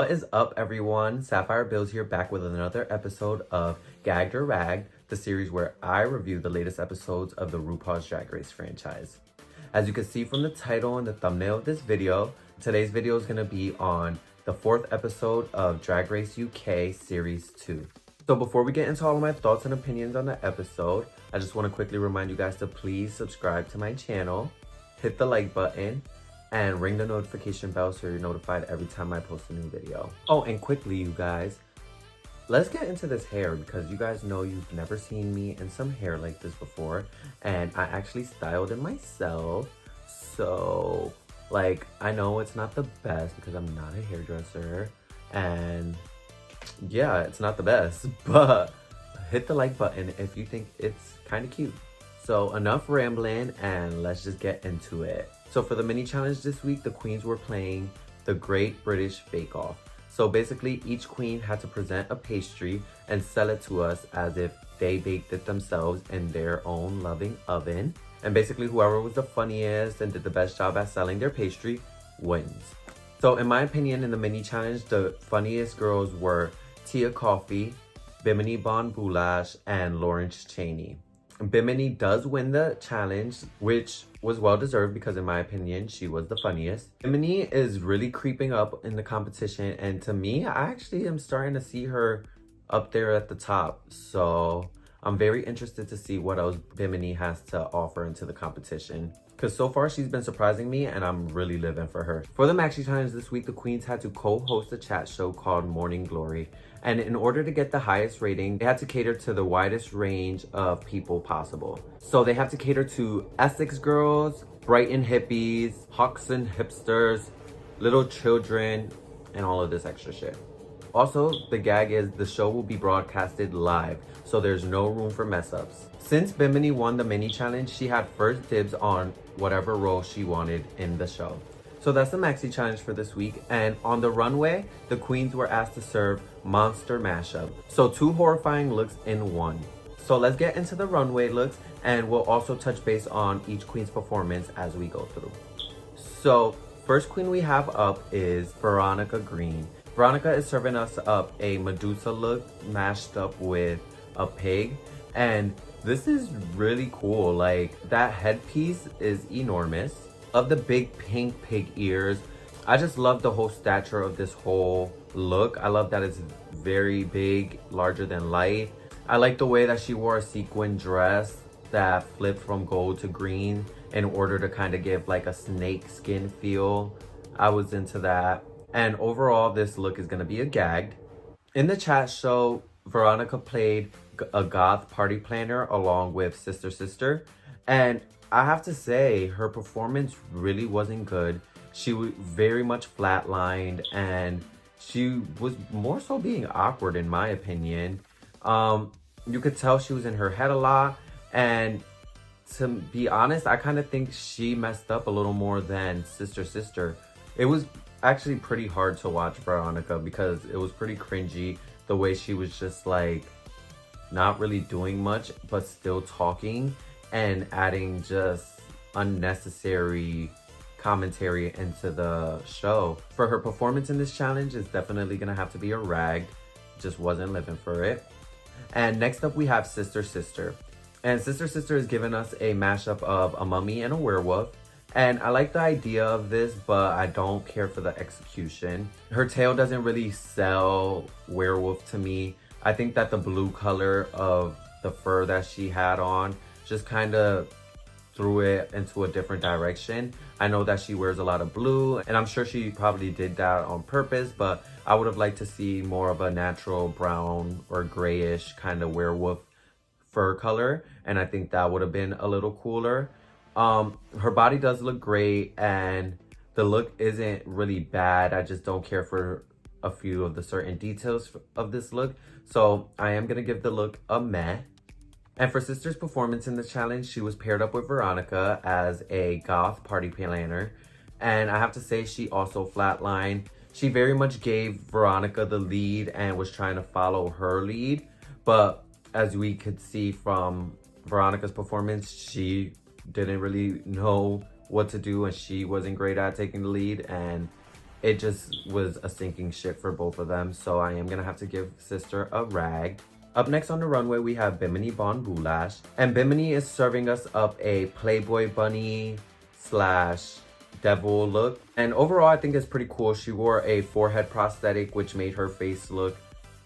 What is up, everyone? Sapphire Bills here, back with another episode of Gagged or Ragged, the series where I review the latest episodes of the RuPaul's Drag Race franchise. As you can see from the title and the thumbnail of this video, today's video is going to be on the 4th episode of Drag Race UK Series 2. So before we get into all of my thoughts and opinions on the episode, I just want to quickly remind you guys to please subscribe to my channel, hit the like button, and ring the notification bell so you're notified every time I post a new video. Oh, and quickly, you guys, let's get into this hair because you guys know you've never seen me in some hair like this before, and I actually styled it myself. So, like, I know it's not the best because I'm not a hairdresser, and yeah, it's not the best, but hit the like button if you think it's kind of cute. So enough rambling and let's just get into it. So for the mini challenge this week, the queens were playing the Great British Bake Off. So basically each queen had to present a pastry and sell it to us as if they baked it themselves in their own loving oven. And basically whoever was the funniest and did the best job at selling their pastry wins. So in my opinion, in the mini challenge, the funniest girls were Tia Coffee, Bimini Bon Boulash, and Lawrence Chaney. Bimini does win the challenge, which was well deserved because in my opinion, she was the funniest. Bimini is really creeping up in the competition, and to me, I actually am starting to see her up there at the top. So I'm very interested to see what else Bimini has to offer into the competition, because so far she's been surprising me and I'm really living for her. For the Maxi Challenge this week, the queens had to co-host a chat show called Morning Glory. And in order to get the highest rating, they had to cater to the widest range of people possible. So they have to cater to Essex girls, Brighton hippies, Hoxton hipsters, little children, and all of this extra shit. Also, the gag is the show will be broadcasted live, so there's no room for mess ups. Since Bimini won the mini challenge, she had first dibs on whatever role she wanted in the show. So that's the Maxi Challenge for this week. And on the runway, the queens were asked to serve Monster Mashup. So 2 horrifying looks in one. So let's get into the runway looks, and we'll also touch base on each queen's performance as we go through. So first queen we have up is Veronica Green. Veronica is serving us up a Medusa look mashed up with a pig, and this is really cool. Like, that headpiece is enormous. Of the big pink pig ears, I just love the whole stature of this whole look. I love that it's very big, larger than life. I like the way that she wore a sequin dress that flipped from gold to green in order to kind of give like a snake skin feel. I was into that. And overall, this look is going to be a gagged. In the chat show, Veronica played a goth party planner along with Sister Sister. And I have to say, her performance really wasn't good. She was very much flatlined, and she was more so being awkward in my opinion. You could tell she was in her head a lot, and to be honest, I kind of think she messed up a little more than Sister Sister. It was actually pretty hard to watch Veronica because it was pretty cringy the way she was just like not really doing much but still talking and adding just unnecessary commentary into the show. For her performance in this challenge, it's definitely gonna have to be a rag. Just wasn't living for it. And next up we have Sister Sister. And Sister Sister has given us a mashup of a mummy and a werewolf. And I like the idea of this, but I don't care for the execution. Her tail doesn't really sell werewolf to me. I think that the blue color of the fur that she had on just kind of threw it into a different direction. I know that she wears a lot of blue, and I'm sure she probably did that on purpose, but I would have liked to see more of a natural brown or grayish kind of werewolf fur color, and I think that would have been a little cooler. Her body does look great, and the look isn't really bad. I just don't care for a few of the certain details of this look, so I am gonna give the look a meh. And for Sister's performance in the challenge, she was paired up with Veronica as a goth party planner. And I have to say, she also flatlined. She very much gave Veronica the lead and was trying to follow her lead. But as we could see from Veronica's performance, she didn't really know what to do and she wasn't great at taking the lead. And it just was a sinking ship for both of them. So I am gonna have to give sister a rag. Up next on the runway, we have Bimini Bon Boulash. And Bimini is serving us up a Playboy bunny slash devil look. And overall, I think it's pretty cool. She wore a forehead prosthetic, which made her face look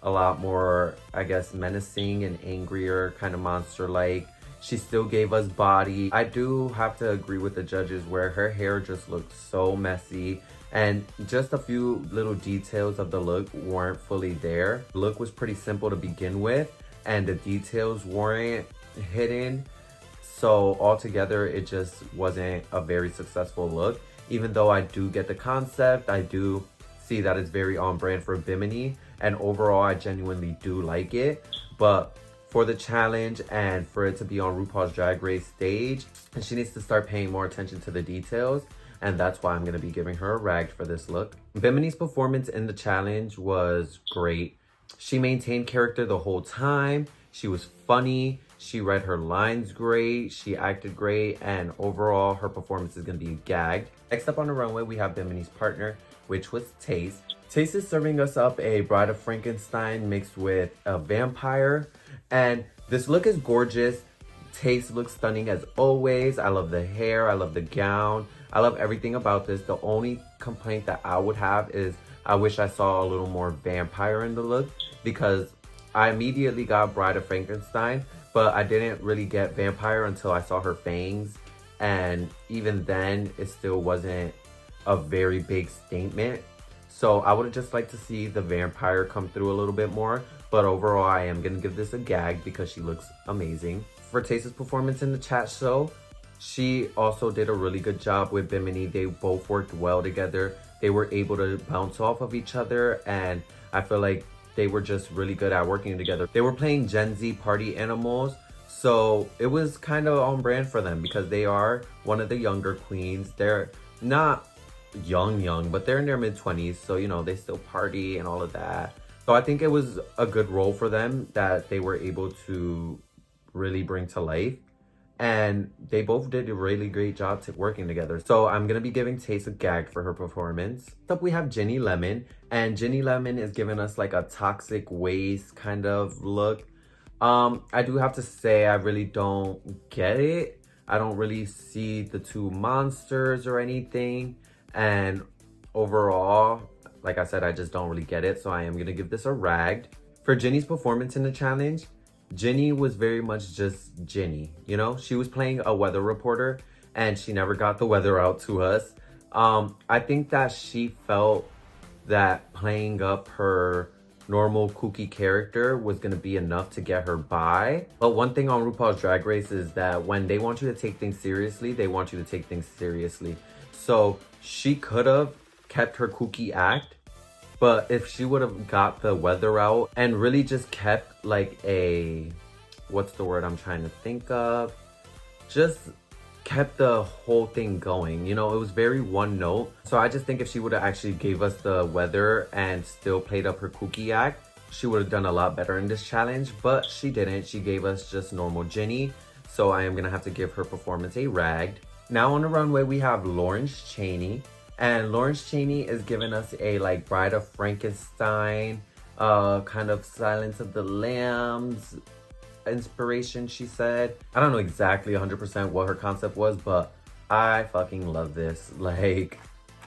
a lot more, I guess, menacing and angrier, kind of monster-like. She still gave us body. I do have to agree with the judges where her hair just looked so messy. And just a few little details of the look weren't fully there. The look was pretty simple to begin with, and the details weren't hidden. So altogether, it just wasn't a very successful look. Even though I do get the concept, I do see that it's very on brand for Bimini. And overall, I genuinely do like it. But for the challenge and for it to be on RuPaul's Drag Race stage, she needs to start paying more attention to the details. And that's why I'm going to be giving her a rag for this look. Bimini's performance in the challenge was great. She maintained character the whole time. She was funny. She read her lines great. She acted great. And overall, her performance is going to be gagged. Next up on the runway, we have Bimini's partner, which was Taste. Taste is serving us up a Bride of Frankenstein mixed with a vampire. And this look is gorgeous. Taste looks stunning as always. I love the hair. I love the gown. I love everything about this. The only complaint that I would have is I wish I saw a little more vampire in the look, because I immediately got Bride of Frankenstein, but I didn't really get vampire until I saw her fangs. And even then, it still wasn't a very big statement. So I would have just liked to see the vampire come through a little bit more. But overall, I am going to give this a gag because she looks amazing. For Taste's performance in the chat show, she also did a really good job with Bimini. They both worked well together. They were able to bounce off of each other, and I feel like they were just really good at working together. They were playing Gen Z party animals, so it was kind of on brand for them because they are one of the younger queens. They're not young, but they're in their mid-20s, so you know, they still party and all of that. So I think it was a good role for them that they were able to really bring to life. And they both did a really great job working together. So I'm going to be giving Taste a gag for her performance. Next up, we have Ginny Lemon. And Ginny Lemon is giving us like a toxic waste kind of look. I do have to say, I really don't get it. I don't really see the two monsters or anything. And overall, like I said, I just don't really get it. So I am going to give this a rag. For Ginny's performance in the challenge, Ginny was very much just Ginny, you know? She was playing a weather reporter and she never got the weather out to us. I think that she felt that playing up her normal kooky character was gonna be enough to get her by. But one thing on RuPaul's Drag Race is that when they want you to take things seriously, they want you to take things seriously. So she could have kept her kooky act, but if she would have got the weather out and really just kept like a, what's the word I'm trying to think of? Just kept the whole thing going. You know, it was very one note. So I just think if she would have actually gave us the weather and still played up her kooky act, she would have done a lot better in this challenge, but she didn't. She gave us just normal Ginny. So I am gonna have to give her performance a rag. Now on the runway, we have Lawrence Chaney. And Lawrence Chaney is giving us a like Bride of Frankenstein, kind of Silence of the Lambs inspiration, she said. I don't know exactly 100% what her concept was, but I fucking love this. Like,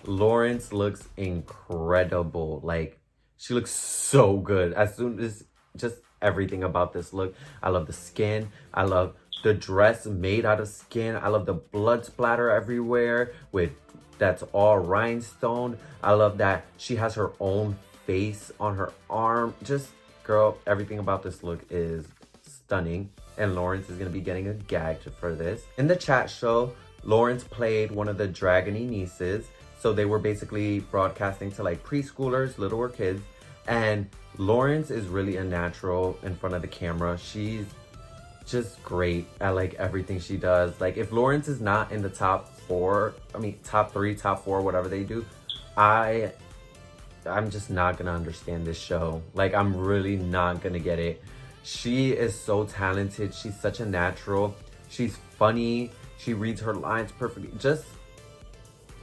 Lawrence looks incredible. Like, she looks so good. As soon as, just everything about this look. I love the skin. I love the dress made out of skin. I love the blood splatter everywhere with that's all rhinestone. I love that she has her own face on her arm. Just, girl, everything about this look is stunning. And Lawrence is going to be getting a gag for this. In the chat show, Lawrence played one of the Dragony nieces. So they were basically broadcasting to like preschoolers, littler kids. And Lawrence is really a natural in front of the camera. She's just great at like everything she does. Like, if Lawrence is not in the top 3, top 4, whatever they do, I'm just not gonna understand this show. Like, I'm really not gonna get it. She is so talented. She's such a natural. She's funny. She reads her lines perfectly. Just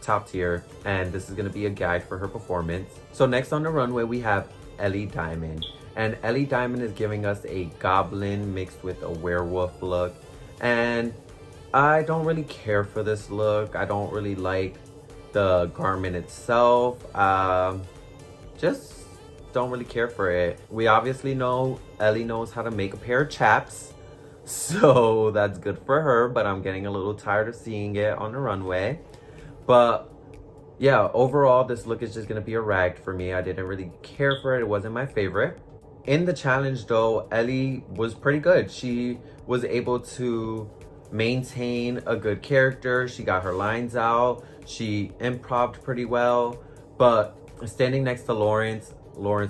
top tier, and this is gonna be a gag for her performance. So next on the runway, we have Ellie Diamond. And Ellie Diamond is giving us a goblin mixed with a werewolf look. And I don't really care for this look. I don't really like the garment itself. Just don't really care for it. We obviously know Ellie knows how to make a pair of chaps, so that's good for her, but I'm getting a little tired of seeing it on the runway. But yeah, overall, this look is just gonna be a rag for me. I didn't really care for it. It wasn't my favorite. In the challenge though, Ellie was pretty good. She was able to maintain a good character. She got her lines out. She improv'd pretty well. But standing next to Lawrence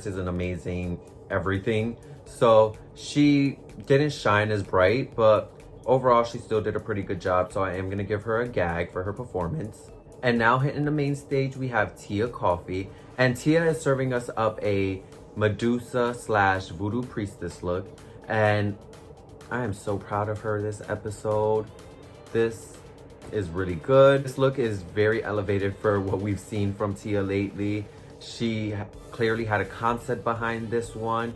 is an amazing everything. So she didn't shine as bright, but overall she still did a pretty good job. So I am gonna give her a gag for her performance. And now hitting the main stage, we have Tia Coffee. And Tia is serving us up a Medusa / Voodoo Priestess look. And I am so proud of her this episode. This is really good. This look is very elevated for what we've seen from Tia lately. She clearly had a concept behind this one.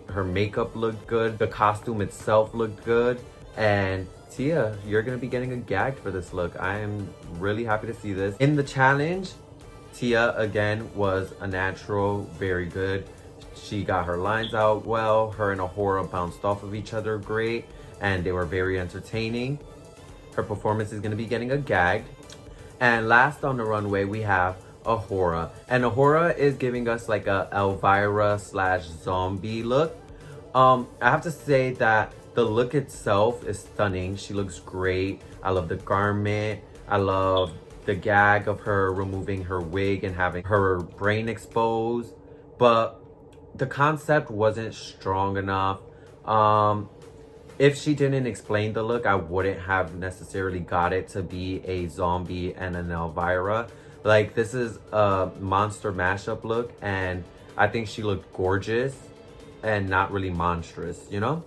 Her makeup looked good. The costume itself looked good. And Tia, you're gonna be getting a gag for this look. I am really happy to see this. In the challenge, Tia again was a natural, very good. She got her lines out well. Her and Ahura bounced off of each other great, and they were very entertaining. Her performance is gonna be getting a gag. And last on the runway, we have Ahura. And Ahura is giving us like a Elvira / zombie look. I have to say that the look itself is stunning. She looks great. I love the garment. I love the gag of her removing her wig and having her brain exposed. But the concept wasn't strong enough. If she didn't explain the look, I wouldn't have necessarily got it to be a zombie and an Elvira. Like, this is a monster mashup look, and I think she looked gorgeous and not really monstrous, you know?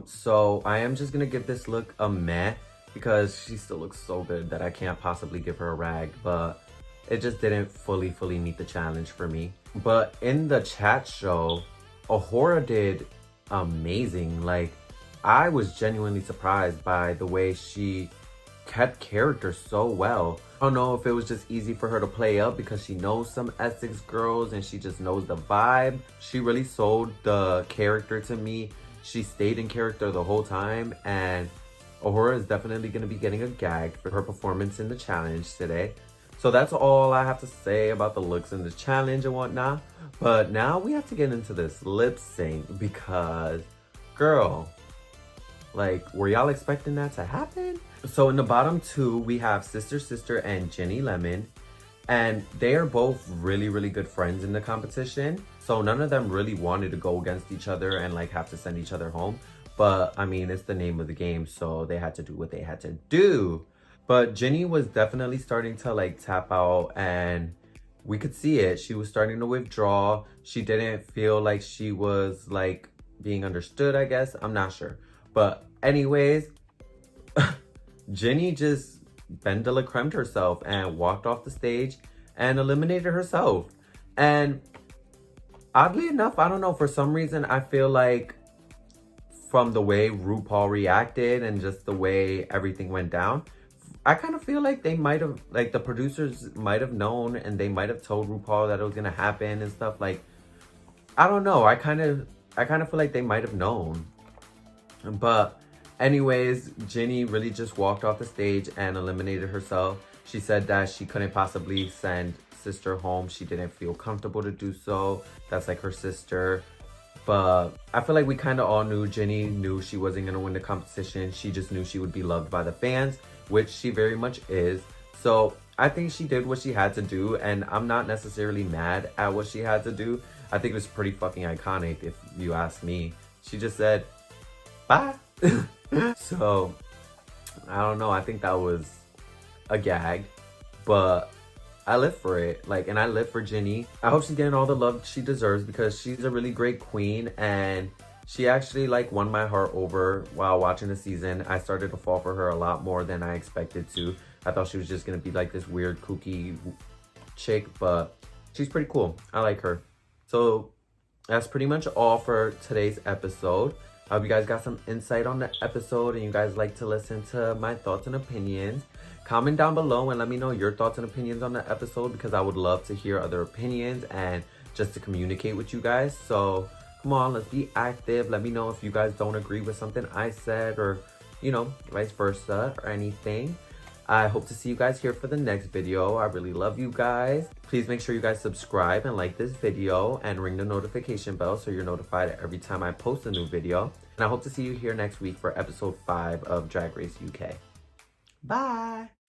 So I am just gonna give this look a meh because she still looks so good that I can't possibly give her a rag, but it just didn't fully meet the challenge for me. But in the chat show, Ahura did amazing. Like, I was genuinely surprised by the way she kept character so well. I don't know if it was just easy for her to play up because she knows some Essex girls and she just knows the vibe. She really sold the character to me. She stayed in character the whole time, and Ahura is definitely going to be getting a gag for her performance in the challenge today. So that's all I have to say about the looks in the challenge and whatnot. But now we have to get into this lip sync because, girl, like, were y'all expecting that to happen? So in the bottom two, we have Sister and Jenny Lemon. And they are both really good friends in the competition. So none of them really wanted to go against each other and like have to send each other home. But I mean, it's the name of the game, so they had to do what they had to do. But Jenny was definitely starting to like tap out, and we could see it. She was starting to withdraw. She didn't feel like she was like being understood, I guess. I'm not sure. But anyways, Jenny just Ben de la Creme herself and walked off the stage and eliminated herself. And oddly enough, I don't know, for some reason, I feel like from the way RuPaul reacted and just the way everything went down, I kind of feel like they might have, like the producers might have known and they might have told RuPaul that it was going to happen and stuff. Like, I don't know. I kind of feel like they might have known. But anyways, Jenny really just walked off the stage and eliminated herself. She said that she couldn't possibly send Sister home. She didn't feel comfortable to do so. That's like her sister. But I feel like we kind of all knew Jenny knew she wasn't going to win the competition. She just knew she would be loved by the fans, which she very much is. So I think she did what she had to do, and I'm not necessarily mad at what she had to do. I think it was pretty fucking iconic, if you ask me. She just said, bye. So, I don't know. I think that was a gag, but I live for it. Like, and I live for Jenny. I hope she's getting all the love she deserves because she's a really great queen, and she actually like won my heart over while watching the season. I started to fall for her a lot more than I expected to I thought she was just gonna be like this weird kooky chick, but she's pretty cool. I like her. So that's pretty much all for today's episode. I hope you guys got some insight on the episode and you guys like to listen to my thoughts and opinions. Comment down below and let me know your thoughts and opinions on the episode, because I would love to hear other opinions and just to communicate with you guys. So come on, let's be active. Let me know if you guys don't agree with something I said, or you know, vice versa, or anything. I hope to see you guys here for the next video. I really love you guys. Please make sure you guys subscribe and like this video and ring the notification bell so you're notified every time I post a new video. And I hope to see you here next week for episode 5 of Drag Race UK. Bye!